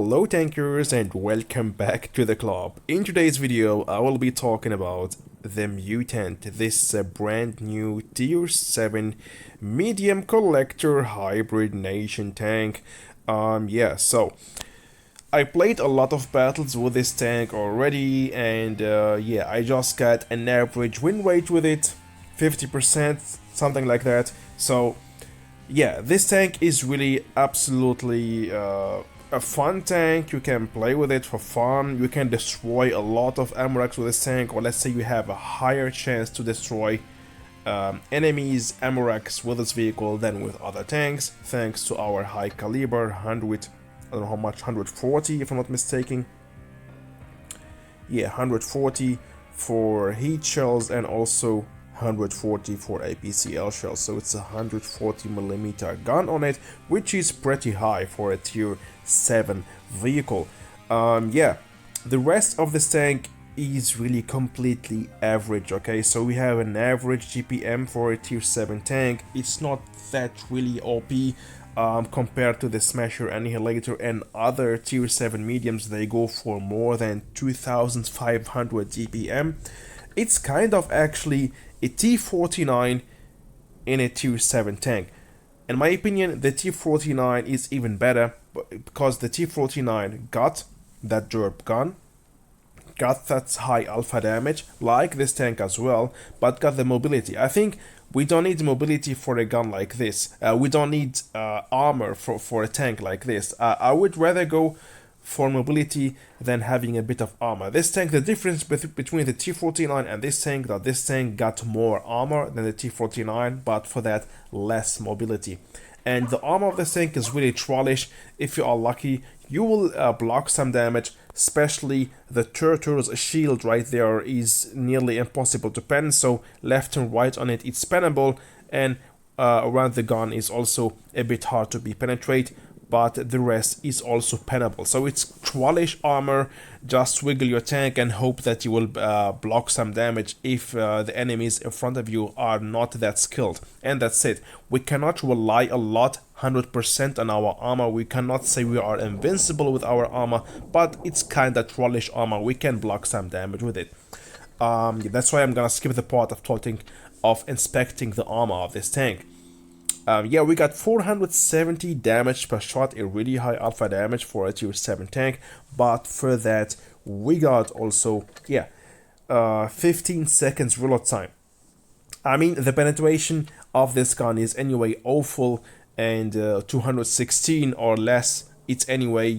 Hello tankers and welcome back to the club. In today's video I will be talking about the Mutant, this brand new tier 7 medium collector hybrid nation tank. So I played a lot of battles with this tank already, and I just got an average win rate with it, 50%, something like that. So yeah, this tank is really absolutely a fun tank. You can play with it for fun. You can destroy a lot of Amraks with this tank, or let's say you have a higher chance to destroy enemies Amraks with this vehicle than with other tanks, thanks to our high caliber 100, I don't know how much, 140 if I'm not mistaken. Yeah, 140 for heat shells and also 140 for APCL shells, so it's a 140mm gun on it, which is pretty high for a tier 7 vehicle. The rest of this tank is really completely average, okay? So we have an average GPM for a tier 7 tank. It's not that really OP compared to the Smasher, Annihilator and other tier 7 mediums. They go for more than 2500 GPM. It's kind of actually a T49 in a tier 7 tank. In my opinion, the T49 is even better because the T49 got that derp gun, got that high alpha damage like this tank as well, but got the mobility. I think we don't need mobility for a gun like this. We don't need armor for a tank like this. I would rather go for mobility than having a bit of armor. This tank, the difference between the T49 and this tank, that this tank got more armor than the T49, but for that less mobility. And the armor of this tank is really trollish. If you are lucky, you will block some damage, especially the turtle's shield right there is nearly impossible to pen, so left and right on it it's pennable, and around the gun is also a bit hard to be penetrate, but the rest is also pennable. So it's trollish armor. Just wiggle your tank and hope that you will block some damage if the enemies in front of you are not that skilled. And that's it. We cannot rely a lot 100% on our armor. We cannot say we are invincible with our armor, but it's kinda trollish armor. We can block some damage with it. That's why I'm gonna skip the part of inspecting the armor of this tank. We got 470 damage per shot, a really high alpha damage for a tier 7 tank, but for that we got also 15 seconds reload time. I mean, the penetration of this gun is anyway awful, and 216 or less, it's anyway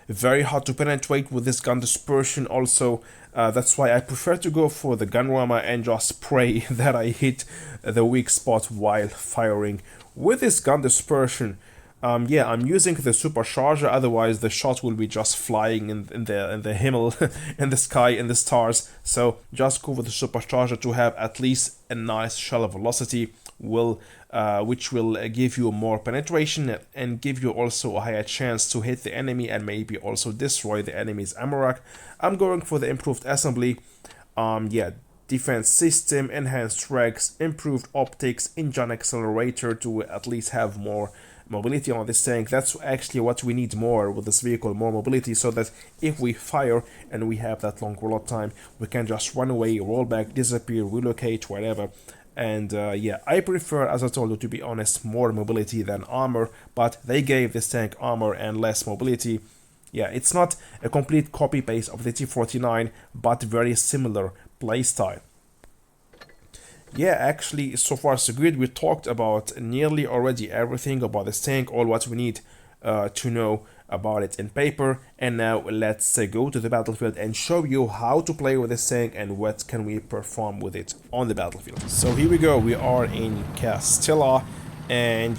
very hard to penetrate with this gun dispersion also. That's why I prefer to go for the gun rammer and just pray that I hit the weak spot while firing. With this gun dispersion, I'm using the supercharger, otherwise the shot will be just flying in the Himmel, in the sky, in the stars. So just go with the supercharger to have at least a nice shell velocity, which will give you more penetration and give you also a higher chance to hit the enemy and maybe also destroy the enemy's Amarak. I'm going for the improved assembly, defense system, enhanced regs, improved optics, engine accelerator to at least have more mobility on this tank. That's actually what we need more with this vehicle, more mobility, so that if we fire and we have that long reload time, we can just run away, roll back, disappear, relocate, whatever. And I prefer, as I told you, to be honest, more mobility than armor, but they gave this tank armor and less mobility. Yeah, it's not a complete copy-paste of the T49, but very similar playstyle. Yeah, actually, so far so good. We talked about nearly already everything about this tank, all what we need to know about it in paper. And now let's go to the battlefield and show you how to play with this tank and what can we perform with it on the battlefield. So here we go, we are in Castilla, and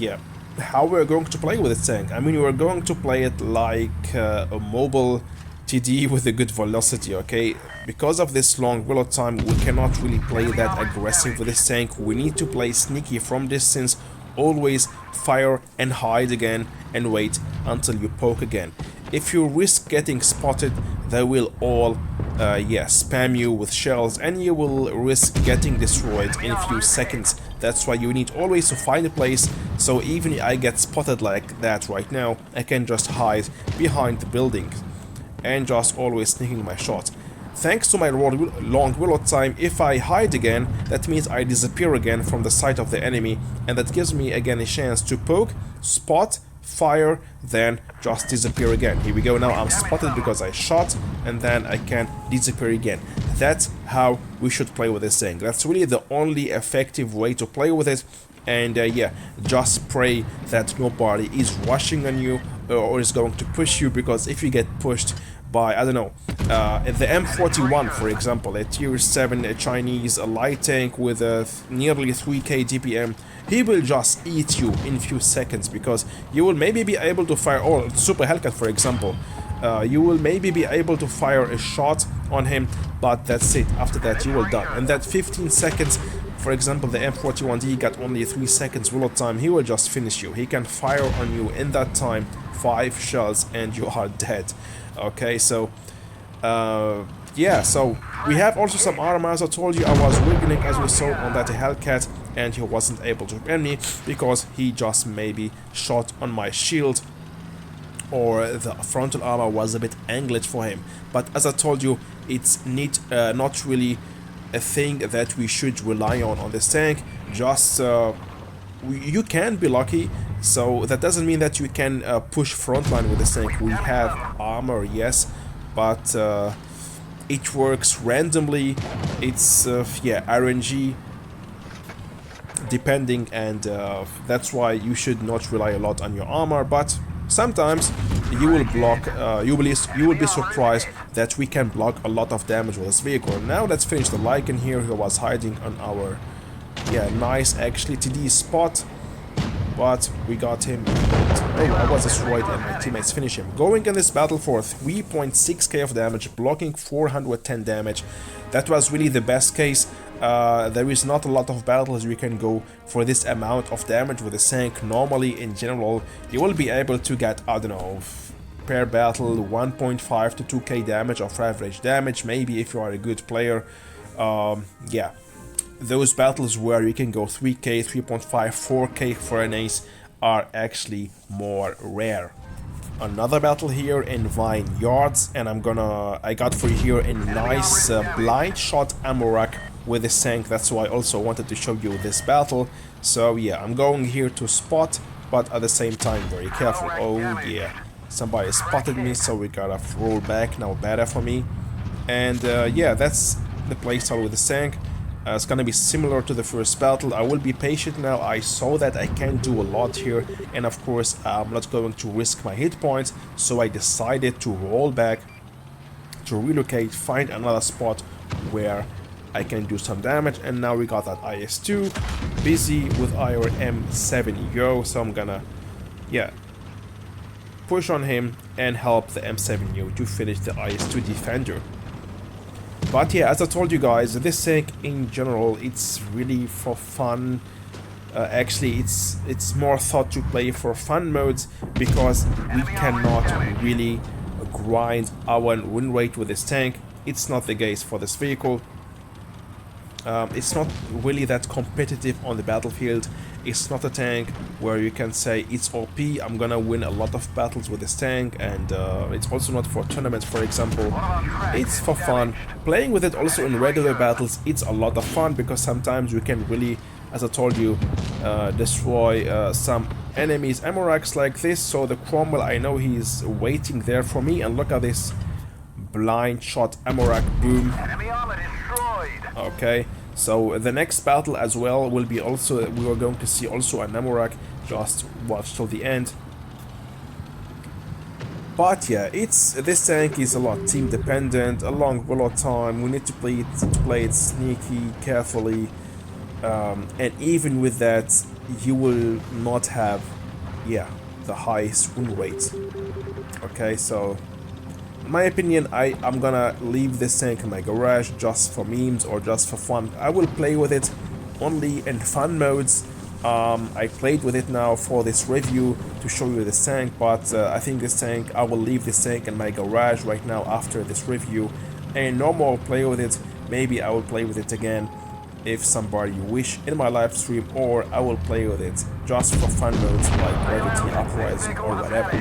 how we're going to play with this tank. I mean, we're going to play it like a mobile TD with a good velocity, okay? Because of this long reload time, we cannot really play that aggressive with this tank. We need to play sneaky from distance, always fire and hide again and wait until you poke again. If you risk getting spotted, they will all yeah, spam you with shells, and you will risk getting destroyed in a few seconds. That's why you need always to find a place, so even if I get spotted like that right now, I can just hide behind the building and just always sneaking my shot. Thanks to my long reload time, if I hide again, that means I disappear again from the sight of the enemy, and that gives me again a chance to poke, spot, fire, then just disappear again. Here we go, now I'm spotted because I shot, and then I can disappear again. That's how we should play with this thing. That's really the only effective way to play with it. And yeah, just pray that nobody is rushing on you or is going to push you, because if you get pushed by, I don't know, the M41 for example, a tier 7 Chinese light tank with nearly 3k DPM, he will just eat you in a few seconds, because you will maybe be able to fire, or Super Hellcat for example, you will maybe be able to fire a shot on him, but that's it. After that you will die. And that 15 seconds, for example, the M41D got only 3 seconds reload time, he will just finish you. He can fire on you in that time 5 shells and you are dead. Okay, so yeah, so we have also some armor. As I told you, I was wiggling as we saw on that Hellcat, and he wasn't able to hit me because he just maybe shot on my shield, or the frontal armor was a bit angled for him. But as I told you, it's not really a thing that we should rely on this tank. Just you can be lucky, so that doesn't mean that you can push frontline with this tank. We have armor, yes, but it works randomly. It's yeah, RNG depending, and that's why you should not rely a lot on your armor. But sometimes you will block, you will be surprised that we can block a lot of damage with this vehicle. Now let's finish the Lycan here, who was hiding on our, yeah, nice actually TD spot, but we got him. Oh, I was destroyed and my teammates finish him. Going in this battle for 3.6k of damage, blocking 410 damage. That was really the best case. There is not a lot of battles you can go for this amount of damage with the tank. Normally, in general, you will be able to get, I don't know, per battle 1.5 to 2k damage of average damage, maybe if you are a good player. Yeah, those battles where you can go 3k, 3.5, 4k for an ace are actually more rare. Another battle here in Vineyards, and I got for you here a nice blind shot ammo rack with this tank. That's why I also wanted to show you this battle. So yeah, I'm going here to spot, but at the same time very careful. Oh yeah, somebody spotted me, so we gotta roll back, now better for me. And yeah, that's the playstyle with the tank. It's gonna be similar to the first battle. I will be patient now. I saw that I can do a lot here, and of course I'm not going to risk my hit points, so I decided to roll back, to relocate, find another spot where I can do some damage. And now we got that IS-2 busy with our M7U, so I'm gonna, yeah, push on him and help the M7U to finish the IS-2 defender. But yeah, as I told you guys, this tank in general, it's really for fun. Actually, it's more thought to play for fun modes, because we cannot really grind our win rate with this tank. It's not the case for this vehicle. It's not really that competitive on the battlefield. It's not a tank where you can say it's OP, I'm gonna win a lot of battles with this tank. And it's also not for tournaments, for example. It's for fun. Playing with it also in regular battles, it's a lot of fun, because sometimes you can really, as I told you, destroy some enemies' ammo racks like this. So the Cromwell, I know he's waiting there for me, and look at this blind shot ammo rack, boom. Okay, so the next battle as well will be also, we are going to see also an ammo rack. Just watch till the end. But yeah, this tank is a lot team dependent, a long reload time. We need to play it sneaky, carefully, and even with that, you will not have, yeah, the highest win rate. Okay, so in my opinion, I'm gonna leave this tank in my garage just for memes or just for fun. I will play with it only in fun modes. I played with it now for this review to show you this tank, but I think this tank, I will leave this tank in my garage right now after this review. and no more play with it. Maybe I will play with it again if somebody wish in my live stream, or I will play with it just for fun modes like Gravity Uprising or whatever.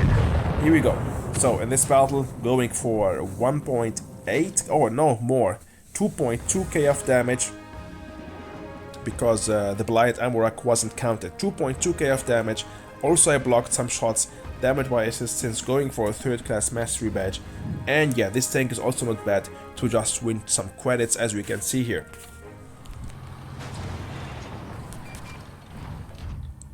Here we go. So in this battle, going for 1.8 or no more, 2.2k of damage, because the Blight Amorak wasn't counted. 2.2k of damage. Also I blocked some shots, damage by assistance, going for a 3rd class mastery badge. And yeah, this tank is also not bad to just win some credits, as we can see here.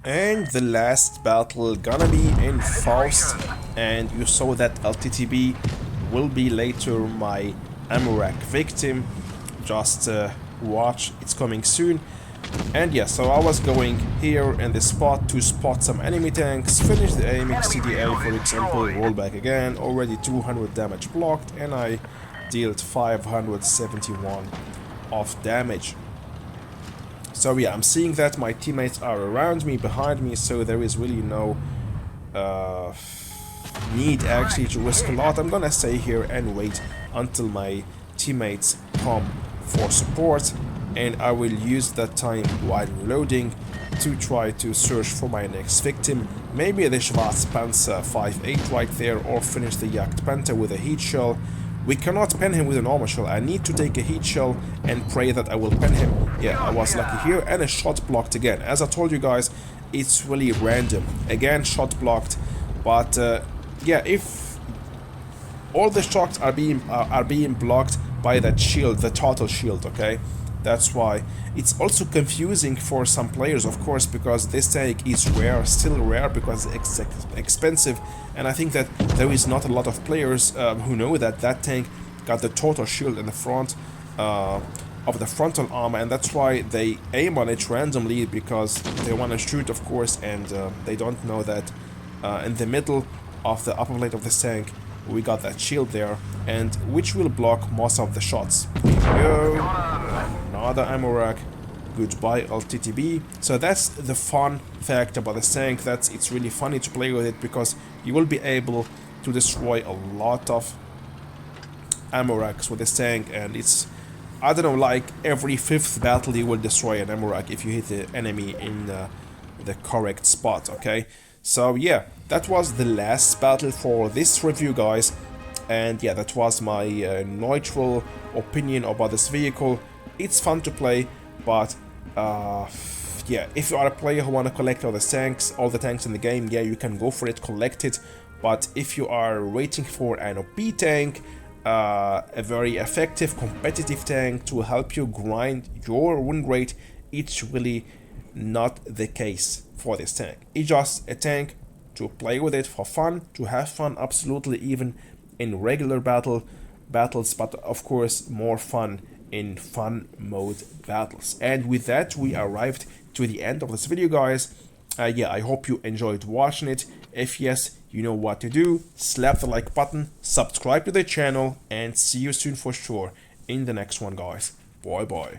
And the last battle gonna be in Faust, and you saw that LTTB will be later my Amorak victim. Just watch, it's coming soon. And yeah, so I was going here in this spot to spot some enemy tanks, finish the AMX CDA for example, roll back again, already 200 damage blocked, and I dealt 571 of damage. So yeah, I'm seeing that my teammates are around me, behind me, so there is really no need actually to risk a lot. I'm gonna stay here and wait until my teammates come for support, and I will use that time while reloading to try to search for my next victim. Maybe the Schwarzpanzer 5.8 right there, or finish the Jagdpanther with a heat shell. We cannot pen him with a normal shell. I need to take a heat shell and pray that I will pen him. Yeah, I was lucky here, and a shot blocked again. As I told you guys, it's really random. Again, shot blocked. But yeah, if all the shots are being blocked by that shield, the total shield, okay? That's why it's also confusing for some players, of course, because this tank is rare, still rare, because it's expensive, and I think that there is not a lot of players who know that that tank got the total shield in the front of the frontal armor, and that's why they aim on it randomly, because they want to shoot, of course, and they don't know that in the middle of the upper plate of this tank we got that shield there, and which will block most of the shots. Here we go. Another Amorak. Goodbye LTTB. So that's the fun fact about this tank, that it's really funny to play with it, because you will be able to destroy a lot of Amoraks with this tank, and it's, I don't know, like every 5th battle you will destroy an Amorak if you hit the enemy in the correct spot, okay? So yeah, that was the last battle for this review, guys, and yeah, that was my neutral opinion about this vehicle. It's fun to play, but yeah, if you are a player who want to collect all the tanks in the game, yeah, you can go for it, collect it. But if you are waiting for an OP tank, a very effective competitive tank to help you grind your win rate, it's really not the case for this tank. It's just a tank to play with it for fun, to have fun, absolutely, even in regular battles, but of course more fun in fun mode battles. And with that, we arrived to the end of this video, guys. Yeah, I hope you enjoyed watching it. If yes, you know what to do. Slap the like button, subscribe to the channel, and see you soon for sure in the next one, guys. Bye bye.